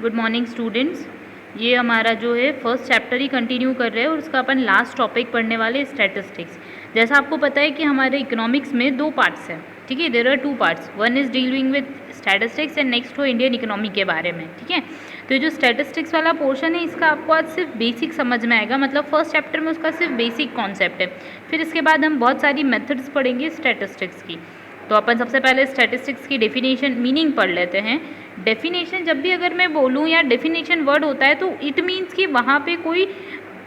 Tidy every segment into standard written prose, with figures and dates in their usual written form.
Good morning students. ये हमारा जो है फर्स्ट चैप्टर ही कंटिन्यू कर रहे हैं और उसका अपन लास्ट टॉपिक पढ़ने वाले स्टैटिस्टिक्स। जैसा आपको पता है कि हमारे इकोनॉमिक्स में 2 पार्ट्स हैं, ठीक है। There are 2 parts, one is dealing with statistics and next हो इंडियन इकोनॉमी के बारे में, ठीक है। तो ये जो स्टैटिस्टिक्स वाला पोर्शन है इसका आपको आज सिर्फ बेसिक समझ में आएगा, मतलब फर्स्ट चैप्टर में उसका सिर्फ बेसिक कॉन्सेप्ट है। फिर इसके बाद हम बहुत सारी मेथड्स पढ़ेंगे स्टैटिस्टिक्स की। तो अपन सबसे पहले स्टैटिस्टिक्स की डेफिनेशन मीनिंग पढ़ लेते हैं। डेफिनेशन जब भी अगर मैं बोलूँ या डेफिनेशन वर्ड होता है तो इट मीन्स कि वहाँ पे कोई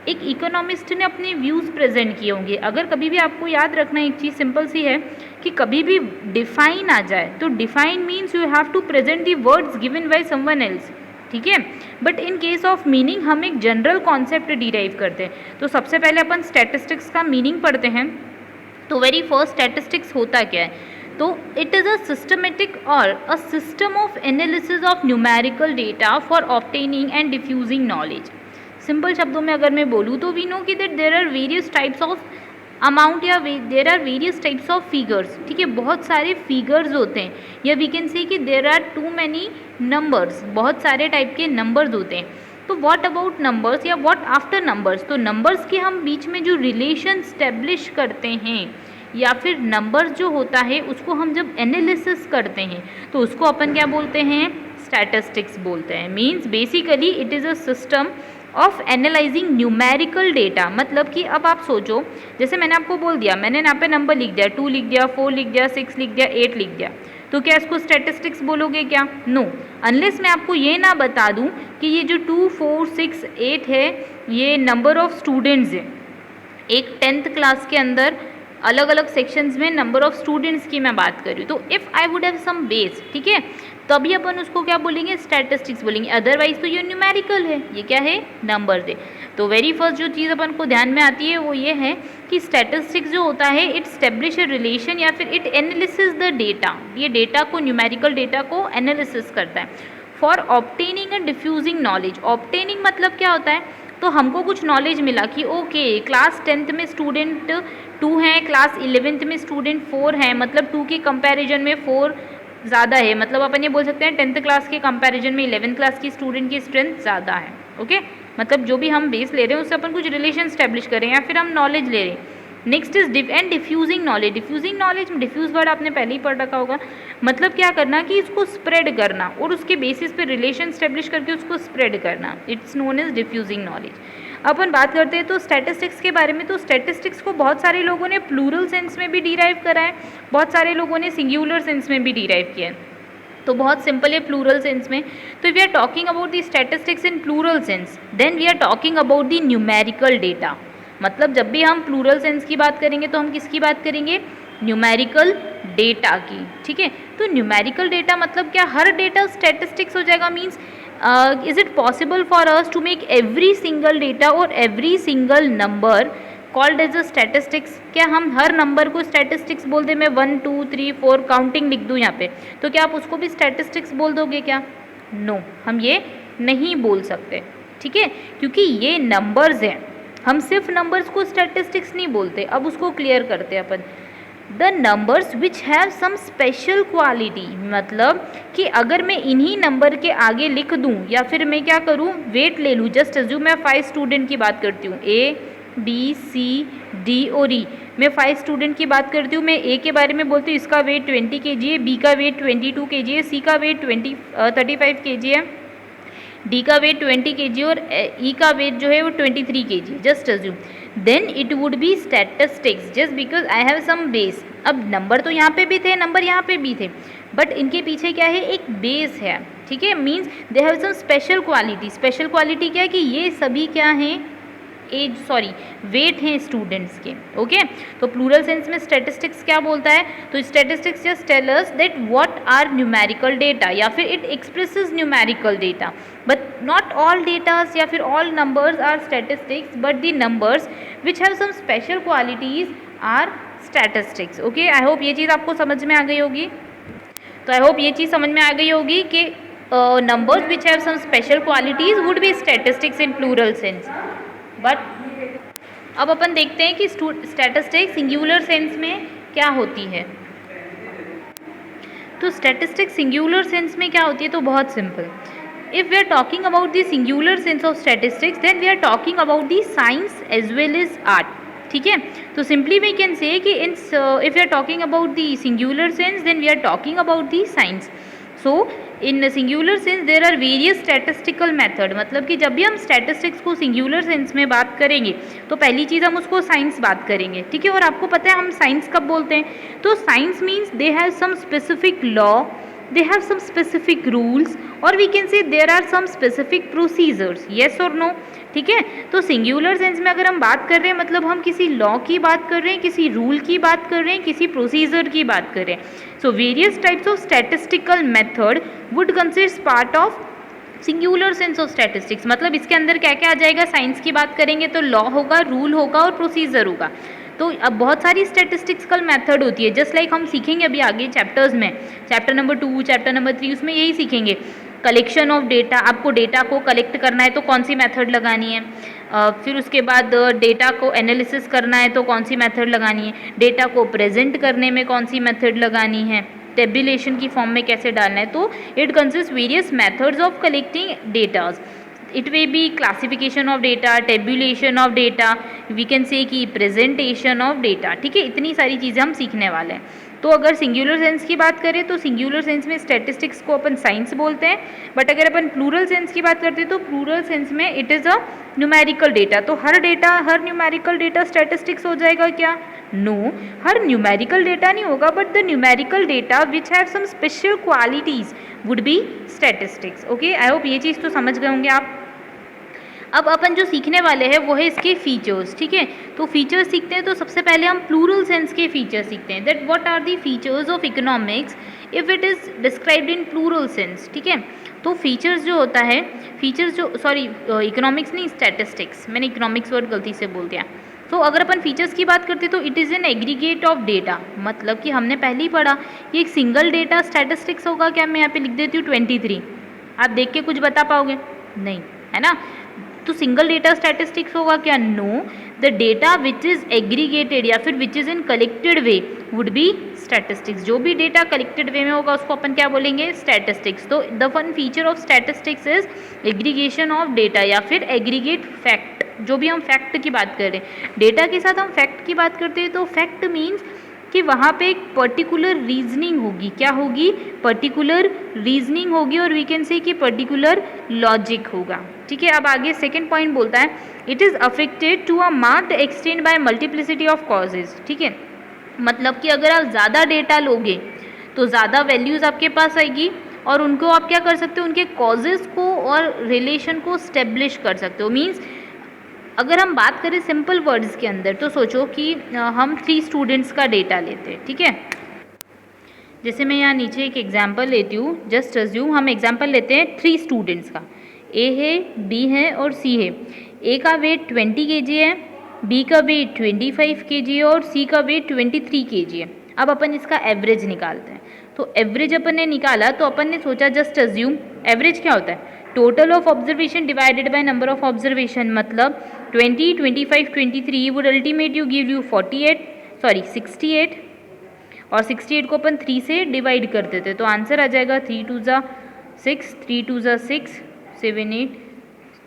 एक इकोनॉमिस्ट ने अपने व्यूज़ प्रेजेंट किए होंगे। अगर कभी भी आपको याद रखना एक चीज़ सिंपल सी है कि कभी भी डिफाइन आ जाए तो define means you have to present the words given by someone else, ठीक है। But in case of meaning हम एक जनरल कॉन्सेप्ट डिराइव करते हैं। तो सबसे पहले अपन स्टैटिस्टिक्स का मीनिंग पढ़ते हैं। तो वेरी फर्स्ट स्टैटिस्टिक्स होता क्या है? तो इट इज़ अ सिस्टमेटिक और a system of analysis of numerical data for obtaining and diffusing knowledge. Simple शब्दों में अगर मैं बोलूँ तो वी नो कि that there are various types of amount या there are various types of figures, ठीक है। बहुत सारे फिगर्स होते हैं या वी कैन से कि there are too many numbers, बहुत सारे टाइप के नंबर्स होते हैं। तो व्हाट अबाउट नंबर्स या व्हाट आफ्टर नंबर्स? तो नंबर्स के हम बीच में जो रिलेशन स्टेब्लिश करते हैं या फिर नंबर्स जो होता है उसको हम जब एनालिसिस करते हैं तो उसको अपन क्या बोलते हैं? स्टैटिस्टिक्स बोलते हैं। Means basically it is a system of analysing numerical data. मतलब कि अब आप सोचो, जैसे मैंने आपको बोल दिया, मैंने यहाँ पे नंबर लिख दिया, 2 लिख दिया, 4 लिख दिया, 6 लिख दिया, 8 लिख दिया, तो क्या इसको स्टैटिस्टिक्स बोलोगे क्या? नो, अनलेस मैं आपको ये ना बता दूँ कि ये जो 2, 4, 6, 8 है ये नंबर ऑफ स्टूडेंट्स है। एक 10th क्लास के अंदर अलग अलग सेक्शंस में नंबर ऑफ स्टूडेंट्स की मैं बात कर रही हूँ। तो if I would have some base, ठीक है, तभी अपन उसको क्या बोलेंगे? स्टैटिस्टिक्स बोलेंगे। अदरवाइज तो ये न्यूमेरिकल है, ये क्या है? नंबर्स है। तो वेरी फर्स्ट जो चीज़ अपन को ध्यान में आती है वो ये है कि स्टैटिस्टिक्स जो होता है इट स्टेब्लिश ए रिलेशन या फिर इट एनालिसिस द डेटा। ये डेटा को, न्यूमेरिकल डेटा को एनालिसिस करता है for obtaining and diffusing knowledge. Obtaining मतलब क्या होता है? तो हमको कुछ नॉलेज मिला कि ओके क्लास 10th में स्टूडेंट 2 हैं, क्लास 11th में स्टूडेंट 4 हैं, मतलब 2 के कंपैरिजन में 4 ज़्यादा है। मतलब अपन ये बोल सकते हैं 10th क्लास के कंपैरिजन में 11th क्लास की स्टूडेंट की स्ट्रेंथ ज़्यादा है। ओके, मतलब जो भी हम बेस ले रहे हैं उससे अपन कुछ रिलेशन स्टैब्लिश करें या फिर हम नॉलेज ले रहे हैं। Next is diffusing knowledge. Diffusing knowledge में डिफ्यूज वर्ड आपने पहले ही पढ़ रखा होगा। मतलब क्या करना कि इसको स्प्रेड करना और उसके बेसिस पे रिलेशन स्टैब्लिश करके उसको स्प्रेड करना, it's known as diffusing knowledge. अपन बात करते हैं तो स्टैटिस्टिक्स के बारे में। तो स्टैटिस्टिक्स को बहुत सारे लोगों ने प्लूरल सेंस में भी डिराइव करा है, बहुत सारे लोगों ने सिंगुलर सेंस में भी डिराइव किया है। तो बहुत सिंपल है प्लूरल सेंस में। तो we are talking about the statistics in plural sense, then we are talking about the numerical data. मतलब जब भी हम प्लूरल सेंस की बात करेंगे तो हम किसकी बात करेंगे? न्यूमेरिकल डेटा की, ठीक है। तो न्यूमेरिकल डेटा मतलब क्या? हर डेटा स्टैटिस्टिक्स हो जाएगा। Means is it possible for us to make every single data और every single number called as a statistics? क्या हम हर नंबर को स्टैटिस्टिक्स बोल दे? मैं 1, 2, 3, 4 काउंटिंग लिख दूँ यहाँ पे, तो क्या आप उसको भी स्टैटिस्टिक्स बोल दोगे क्या? नो, हम ये नहीं बोल सकते, ठीक है, क्योंकि ये नंबर्स हैं। हम सिर्फ नंबर्स को स्टैटिस्टिक्स नहीं बोलते। अब उसको क्लियर करते हैं अपन। The numbers which have some special quality, मतलब कि अगर मैं इन्हीं नंबर के आगे लिख दूं या फिर मैं क्या करूं, वेट ले लूं। जस्ट अज्यूम मैं 5 स्टूडेंट की बात करती हूँ, A, B, C, D और E। मैं 5 स्टूडेंट की बात करती हूँ। मैं A के बारे में बोलती हूँ इसका वेट 20 kg है, B का वेट 22 kg है, C का वेट 35 kg है, D का वेट 20 kg और E का वेट जो है वो 23 kg। Just assume then it would be statistics just because I have some base. अब नंबर तो यहाँ पे भी थे, नंबर यहाँ पे भी थे, बट इनके पीछे क्या है? एक बेस है, ठीक है। Means they have some special quality. Special quality क्या है? कि ये सभी क्या हैं? वेट हैं स्टूडेंट्स के। ओके, तो प्लूरल सेंस में स्टैटिस्टिक्स क्या बोलता है? तो statistics just tell us that what are numerical data या फिर it expresses numerical data, but not all datas या फिर all numbers are statistics, but the numbers which have some special qualities are statistics. Okay, I hope ये चीज़ आपको समझ में आ गई होगी। तो आई होप ये चीज़ समझ में आ गई होगी कि numbers which have some special qualities would be statistics in plural sense. But अब अपन देखते हैं कि स्टैटिस्टिक्स सिंगुलर सेंस में क्या होती है। तो स्टैटिस्टिक्स सिंगुलर सेंस में क्या होती है? तो बहुत simple, if we are talking about the singular sense of statistics, then we are talking about the science as well as art. ठीक है, तो सिंपली वी कैन से कि in if we are talking about the singular sense then we are talking about the science. So in singular sense there are various statistical method, मतलब कि जब भी हम statistics को सिंगुलर सेंस में बात करेंगे तो पहली चीज़ हम उसको साइंस बात करेंगे. ठीक है, और आपको पता है हम साइंस कब बोलते हैं, तो science means they have some specific law, they have some specific rules, or we can say there are some specific procedures. yes or no? ठीक है, तो सिंगुलर सेंस में अगर हम बात कर रहे हैं मतलब हम किसी लॉ की बात कर रहे हैं, किसी रूल की बात कर रहे हैं, किसी प्रोसीजर की बात कर रहे हैं. So various types of statistical method would consist part of singular sense of statistics. मतलब इसके अंदर क्या क्या आ जाएगा, साइंस की बात करेंगे तो लॉ होगा, रूल होगा और प्रोसीजर होगा. तो अब बहुत सारी स्टैटिस्टिकल मेथड होती है, जस्ट लाइक हम सीखेंगे अभी आगे चैप्टर्स में, चैप्टर नंबर 2, चैप्टर नंबर 3, उसमें यही सीखेंगे. कलेक्शन ऑफ डेटा, आपको डेटा को कलेक्ट करना है तो कौन सी मेथड लगानी है, फिर उसके बाद डेटा को एनालिसिस करना है तो कौन सी मेथड लगानी है, डेटा को प्रेजेंट करने में कौन सी मेथड लगानी है, टेबुलेशन की फॉर्म में कैसे डालना है. तो it consist various methods of collecting datas. It may be classification of data, tabulation of data, we can say कि presentation of data. ठीक है, इतनी सारी चीज़ें हम सीखने वाले हैं. तो अगर सिंगुलर सेंस की बात करें तो सिंगुलर सेंस में स्टैटिस्टिक्स को अपन साइंस बोलते हैं, बट अगर अपन प्लूरल सेंस की बात करते हैं तो प्लूरल सेंस में it is a numerical data. तो हर न्यूमेरिकल डेटा स्टैटिस्टिक्स हो जाएगा क्या? नो, हर न्यूमेरिकल डेटा नहीं होगा, but the numerical data which have some special qualities would be statistics. Okay, I hope ये चीज़ तो समझ गए होंगे आप. अब अपन जो सीखने वाले हैं वो है इसके फीचर्स. ठीक है, तो फीचर्स सीखते हैं तो सबसे पहले हम प्लूरल सेंस के फीचर्स सीखते हैं. That what are the features of economics if it is described in plural sense. ठीक है, तो फीचर्स जो होता है, फीचर्स जो इकोनॉमिक्स नहीं स्टैटिस्टिक्स, मैंने इकोनॉमिक्स वर्ड गलती से बोल दिया. तो अगर अपन फीचर्स की बात करते हैं तो it is an aggregate of data, मतलब कि हमने पहले ही पढ़ा कि एक सिंगल डेटा स्टैटिस्टिक्स होगा क्या. मैं यहाँ पे लिख देती हूँ 23. आप देख के कुछ बता पाओगे? नहीं, है ना. तो सिंगल डेटा स्टैटिस्टिक्स होगा क्या? No, the data which is aggregated या फिर which is in collected way would be statistics. जो भी डेटा कलेक्टेड वे में होगा उसको अपन क्या बोलेंगे? स्टैटिस्टिक्स. तो the one feature of statistics is aggregation of data या फिर एग्रीगेट फैक्ट. जो भी हम फैक्ट की बात कर रहे हैं, डेटा के साथ हम फैक्ट की बात करते हैं तो फैक्ट मीन्स कि वहाँ पे एक पर्टिकुलर रीजनिंग होगी. क्या होगी? पर्टिकुलर रीजनिंग होगी, और वी कैन से कि पर्टिकुलर लॉजिक होगा. ठीक है, अब आगे सेकेंड पॉइंट बोलता है it is affected to a marked extent by multiplicity of causes. ठीक है, मतलब कि अगर आप ज़्यादा डेटा लोगे तो ज़्यादा वैल्यूज़ आपके पास आएगी और उनको आप क्या कर सकते हो, उनके कॉजेज़ को और रिलेशन को स्टेब्लिश कर सकते हो. मीन्स अगर हम बात करें सिंपल वर्ड्स के अंदर तो सोचो कि हम 3 स्टूडेंट्स का डेटा लेते हैं. ठीक है, जैसे मैं यहाँ नीचे एक एग्जांपल लेती हूँ, जस्ट अज्यूम हम एग्जांपल लेते हैं 3 स्टूडेंट्स का. ए है, बी है और सी है. ए का वेट 20 kg है, बी का वेट 25 kg है और सी का वेट 23 kg है. अब अपन इसका एवरेज निकालते हैं. तो एवरेज अपन ने निकाला तो अपन ने सोचा जस्ट अज्यूम एवरेज क्या होता है? Total of observation divided by number of observation. मतलब 20, 25, 23 would ultimate you give you 68, और 68 को अपन 3 से डिवाइड कर देते तो आंसर आ जाएगा 3 2 ज़ा 6, 3 2 ज़ा 6, 7 8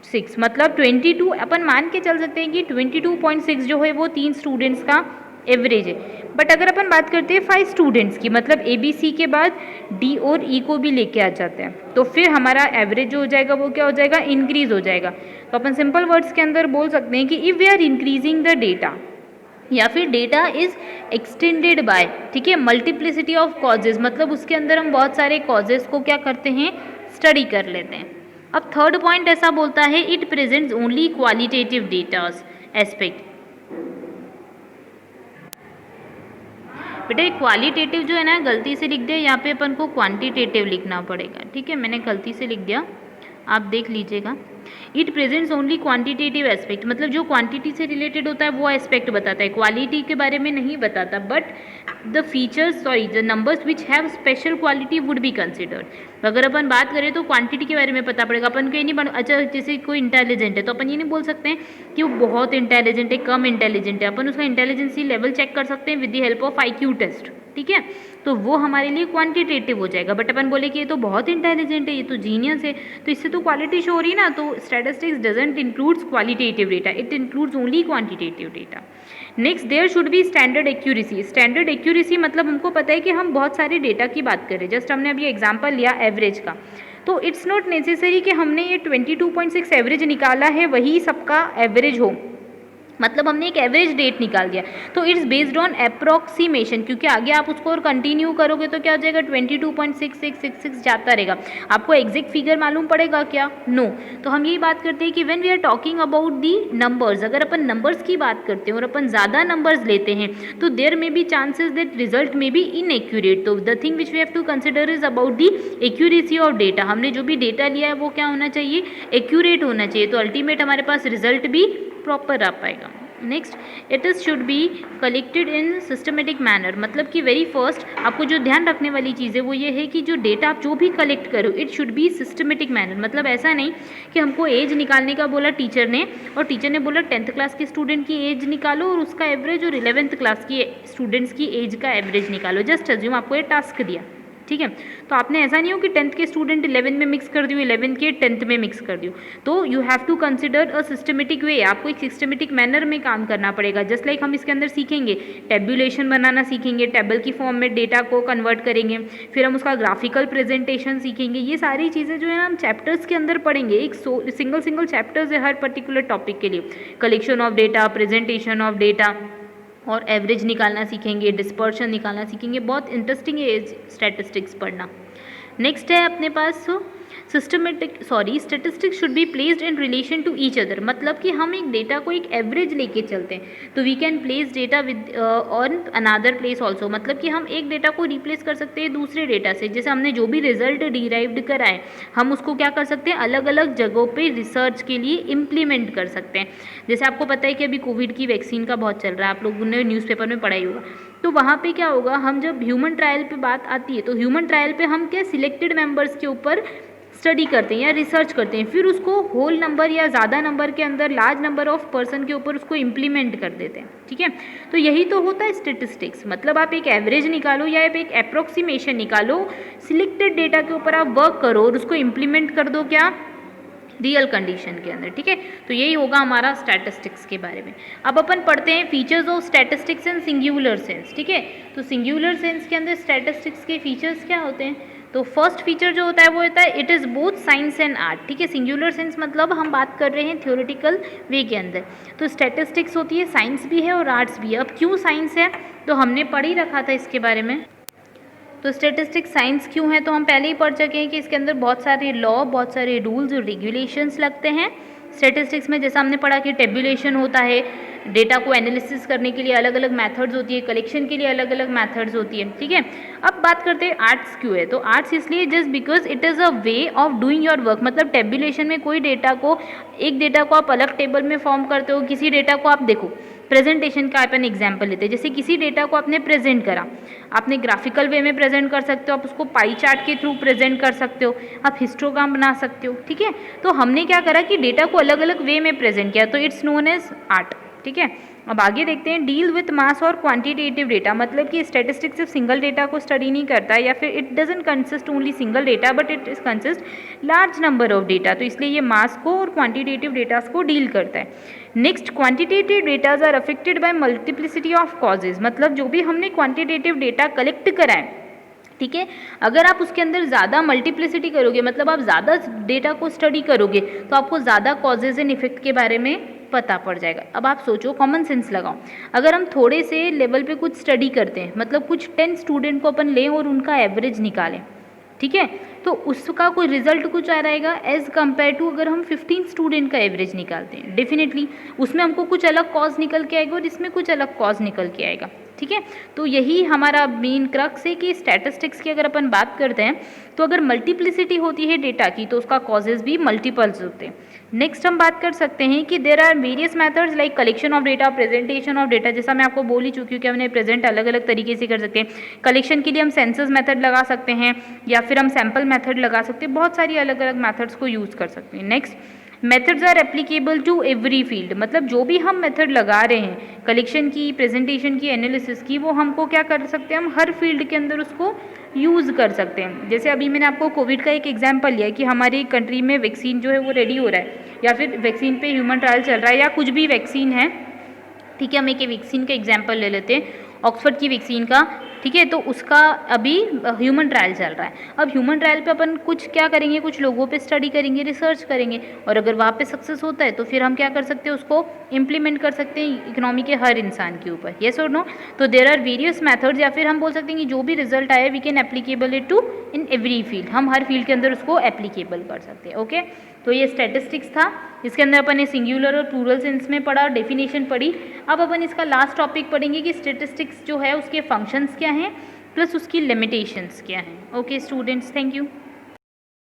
6. मतलब 22 अपन मान के चल सकते हैं कि 22.6 जो है वो 3 स्टूडेंट्स का एवरेज है. बट अगर अपन बात करते हैं 5 स्टूडेंट्स की, मतलब ए बी सी के बाद डी और ई को भी लेके आ जाते हैं, तो फिर हमारा एवरेज जो हो जाएगा वो क्या हो जाएगा? इंक्रीज हो जाएगा. तो अपन सिंपल वर्ड्स के अंदर बोल सकते हैं कि if we are increasing the data या फिर डेटा इज एक्सटेंडेड बाय, ठीक है, मल्टीप्लिसिटी ऑफ कॉजेज, मतलब उसके अंदर हम बहुत सारे कॉजेज को क्या करते हैं? स्टडी कर लेते हैं. अब थर्ड पॉइंट ऐसा बोलता है it presents only qualitative datas aspect. बेटा क्वालिटेटिव जो है ना गलती से लिख दिया, यहाँ पे अपन को क्वांटिटेटिव लिखना पड़ेगा. ठीक है, मैंने गलती से लिख दिया, आप देख लीजिएगा. It presents only quantitative aspect, मतलब जो क्वांटिटी से रिलेटेड होता है वो एस्पेक्ट बताता है, क्वालिटी के बारे में नहीं बताता. But the features the numbers which have special quality would be considered. अगर अपन बात करें तो क्वांटिटी के बारे में पता पड़ेगा. अपन को ये नहीं अच्छा जैसे कोई इंटेलिजेंट है तो अपन ये नहीं बोल सकते हैं कि वो बहुत इंटेलिजेंट है, कम इंटेलिजेंट है. अपन उसका इंटेलिजेंसी लेवल चेक कर सकते हैं with the help of IQ test. ठीक है, तो वो हमारे लिए क्वांटिटेटिव हो जाएगा। बट अपन बोले कि ये तो बहुत इंटेलिजेंट है, ये तो जीनियस है, तो इससे तो क्वालिटी शो हो रही ना। तो statistics doesn't includes qualitative data, it includes only quantitative data. Next, there should be standard accuracy. Standard accuracy मतलब हमको पता है कि हम बहुत सारे डेटा की बात कर रहे हैं। जस्ट हमने अभी एग्जाम्पल लिया एवरेज का, तो इट्स नॉट नेसेसरी कि हमने ये 22.6 एवरेज निकाला है वही सबका एवरेज हो, मतलब हमने एक एवरेज डेट निकाल दिया। तो इट्स बेस्ड ऑन अप्रॉक्सीमेशन, क्योंकि आगे आप उसको और कंटिन्यू करोगे तो क्या हो जाएगा, 22.6666 जाता रहेगा। आपको एग्जैक्ट फिगर मालूम पड़ेगा क्या? नो। तो हम यही बात करते हैं कि when we are talking about the numbers, अगर अपन नंबर्स की बात करते हैं और अपन ज़्यादा नंबर्स लेते हैं तो there may be chances that result may be inaccurate. तो the thing which we have to consider is about the accuracy of data. हमने जो भी डेटा लिया है वो क्या होना चाहिए, एक्यूरेट होना चाहिए, तो अल्टीमेट हमारे पास रिजल्ट भी प्रॉपर आ पाएगा। Next, it is should be collected in systematic manner, मतलब कि वेरी फर्स्ट आपको जो ध्यान रखने वाली चीज़ है वो ये है कि जो डेटा आप जो भी कलेक्ट करो it should be systematic manner. मतलब ऐसा नहीं कि हमको एज निकालने का बोला टीचर ने, और टीचर ने बोला 10th क्लास के स्टूडेंट की एज निकालो और उसका एवरेज, और 11th क्लास की स्टूडेंट्स की एज का एवरेज निकालो। जस्ट अज्यूम आपको ये टास्क दिया, ठीक है, तो आपने ऐसा नहीं हो कि 10th के स्टूडेंट 11 में मिक्स कर दियो, 11 के 10th में मिक्स कर दियो। तो you have to consider a systematic way, आपको एक सिस्टमेटिक मैनर में काम करना पड़ेगा। जस्ट लाइक हम इसके अंदर सीखेंगे, टेबुलेशन बनाना सीखेंगे, टेबल की फॉर्म में डेटा को कन्वर्ट करेंगे, फिर हम उसका ग्राफिकल प्रेजेंटेशन सीखेंगे। ये सारी चीज़ें जो है ना हम चैप्टर्स के अंदर पढ़ेंगे, एक सिंगल चैप्टर्स है हर पर्टिकुलर टॉपिक के लिए। Collection of data, presentation of data, और एवरेज निकालना सीखेंगे, डिस्पर्शन निकालना सीखेंगे। बहुत इंटरेस्टिंग है स्टैटिस्टिक्स पढ़ना। नेक्स्ट है अपने पास statistics should be placed in relation to each other, मतलब कि हम एक डेटा को एक एवरेज लेके चलते हैं तो we can place data with on another place also, मतलब कि हम एक डेटा को रिप्लेस कर सकते हैं दूसरे डेटा से। जैसे हमने जो भी रिजल्ट डिराइव्ड करा है हम उसको क्या कर सकते हैं, अलग अलग जगहों पे रिसर्च के लिए इम्प्लीमेंट कर सकते हैं। जैसे आपको पता है कि अभी कोविड की वैक्सीन का बहुत चल रहा है, आप लोगों ने न्यूज़पेपर में पढ़ा ही होगा। तो वहाँ पे क्या होगा, हम जब ह्यूमन ट्रायल पे बात आती है तो ह्यूमन ट्रायल पे हम क्या सिलेक्टेड मेंबर्स के ऊपर स्टडी करते हैं या रिसर्च करते हैं, फिर उसको होल नंबर या ज़्यादा नंबर के अंदर लार्ज नंबर ऑफ पर्सन के ऊपर उसको इम्प्लीमेंट कर देते हैं, ठीक है। तो यही तो होता है स्टेटिस्टिक्स, मतलब आप एक एवरेज निकालो या एक अप्रोक्सीमेशन निकालो, सिलेक्टेड डेटा के ऊपर आप वर्क करो और उसको इम्प्लीमेंट कर दो क्या, रियल कंडीशन के अंदर, ठीक है। तो यही होगा हमारा स्टैटिस्टिक्स के बारे में। अब अपन पढ़ते हैं features of statistics in singular sense, ठीक है। तो सिंगुलर सेंस के अंदर स्टैटिस्टिक्स के फीचर्स क्या होते हैं, तो फर्स्ट फीचर जो होता है वो होता है it is both science and art, ठीक है। सिंगुलर सेंस मतलब हम बात कर रहे हैं थ्योरेटिकल वे के अंदर, तो स्टैटिस्टिक्स होती है साइंस भी है और आर्ट्स भी है। अब क्यों साइंस है, तो हमने पढ़ ही रखा था इसके बारे में। तो स्टैटिस्टिक्स साइंस क्यों है, तो हम पहले ही पढ़ चुके हैं कि इसके अंदर बहुत सारे लॉ, बहुत सारे रूल्स और रेगुलेशंस लगते हैं स्टैटिस्टिक्स में। जैसा हमने पढ़ा कि टेबुलेशन होता है, डेटा को एनालिसिस करने के लिए अलग अलग मेथड्स होती है, कलेक्शन के लिए अलग अलग मेथड्स होती है, ठीक है। अब बात करते हैं आर्ट्स क्यों है, तो आर्ट्स इसलिए just because it is a way of doing your work. मतलब टेबुलेशन में कोई डेटा को, एक डेटा को आप अलग टेबल में फॉर्म करते हो, किसी डेटा को आप देखो, प्रेजेंटेशन का अपन एग्जाम्पल लेते हैं, जैसे किसी डेटा को आपने प्रेजेंट करा, आपने ग्राफिकल वे में प्रेजेंट कर सकते हो, आप उसको पाई चार्ट के थ्रू प्रेजेंट कर सकते हो, आप हिस्टोग्राम बना सकते हो, ठीक है। तो हमने क्या करा कि डेटा को अलग अलग वे में प्रेजेंट किया, तो इट्स नोन एज आर्ट, ठीक है। अब आगे देखते हैं डील विथ मास और क्वांटिटेटिव डेटा, मतलब कि स्टैटिस्टिक्स सिर्फ सिंगल डेटा को स्टडी नहीं करता है, या फिर it doesn't consist only single data but it is consist large number of data, तो इसलिए ये मास को और क्वांटिटेटिव डेटास को डील करता है। Next, quantitative datas are affected by multiplicity of causes, मतलब जो भी हमने क्वांटिटेटिव डेटा कलेक्ट करा है, ठीक है, अगर आप उसके अंदर ज़्यादा मल्टीप्लिसिटी करोगे, मतलब आप ज़्यादा डेटा को स्टडी करोगे तो आपको ज़्यादा कॉजेज एंड इफेक्ट के बारे में पता पड़ जाएगा। अब आप सोचो, कॉमन सेंस लगाओ, अगर हम थोड़े से लेवल पे कुछ स्टडी करते हैं, मतलब कुछ 10 स्टूडेंट को अपन लें और उनका एवरेज निकालें, ठीक है, तो उसका कोई रिजल्ट कुछ आ रहेगा एज कम्पेयर टू अगर हम 15 स्टूडेंट का एवरेज निकालते हैं। डेफिनेटली उसमें हमको कुछ अलग कॉज निकल के आएगा और इसमें कुछ अलग कॉज निकल के आएगा, ठीक है। तो यही हमारा मेन क्रक्स है कि स्टैटिस्टिक्स की अगर अपन बात करते हैं तो अगर मल्टीप्लिसिटी होती है डेटा की तो उसका कॉजेज भी मल्टीपल्स होते हैं। नेक्स्ट हम बात कर सकते हैं कि there are various methods like collection of data, presentation of data, जैसा मैं आपको बोल ही चुकी हूँ कि हमने प्रेजेंट अलग अलग तरीके से कर सकते हैं। कलेक्शन के लिए हम सेंसस मेथड लगा सकते हैं या फिर हम सैम्पल मेथड लगा सकते हैं, बहुत सारी अलग अलग मेथड्स को यूज़ कर सकते हैं। Next, methods are applicable to every field, मतलब जो भी हम मेथड लगा रहे हैं कलेक्शन की, प्रेजेंटेशन की, एनालिसिस की, वो हमको क्या कर सकते हैं, हम हर फील्ड के अंदर उसको यूज़ कर सकते हैं। जैसे अभी मैंने आपको कोविड का एक एग्जांपल लिया कि हमारी कंट्री में वैक्सीन जो है वो रेडी हो रहा है, या फिर वैक्सीन पे ह्यूमन ट्रायल चल रहा है, या कुछ भी वैक्सीन है, ठीक है। हम एक वैक्सीन का एग्जांपल ले लेते हैं, ऑक्सफर्ड की वैक्सीन का, ठीक है। तो उसका अभी ह्यूमन ट्रायल चल रहा है। अब ह्यूमन ट्रायल पे अपन कुछ क्या करेंगे, कुछ लोगों पे स्टडी करेंगे, रिसर्च करेंगे, और अगर वहाँ पे सक्सेस होता है तो फिर हम क्या कर सकते हैं, उसको इम्प्लीमेंट कर सकते हैं इकोनॉमी के हर इंसान के ऊपर, येस और नो। तो देर आर वेरियस मैथड्स, या फिर हम बोल सकते हैं कि जो भी रिजल्ट आए we can applicable it to in every field, हम हर फील्ड के अंदर उसको एप्लीकेबल कर सकते हैं, ओके। तो ये स्टैटिस्टिक्स था, इसके अंदर अपन ने सिंगुलर और प्लूरल सेंस में पढ़ा, डेफिनेशन पढ़ी। अब अपन इसका लास्ट टॉपिक पढ़ेंगे कि स्टैटिस्टिक्स जो है उसके फंक्शंस क्या हैं प्लस उसकी लिमिटेशंस क्या हैं। Okay students, thank you.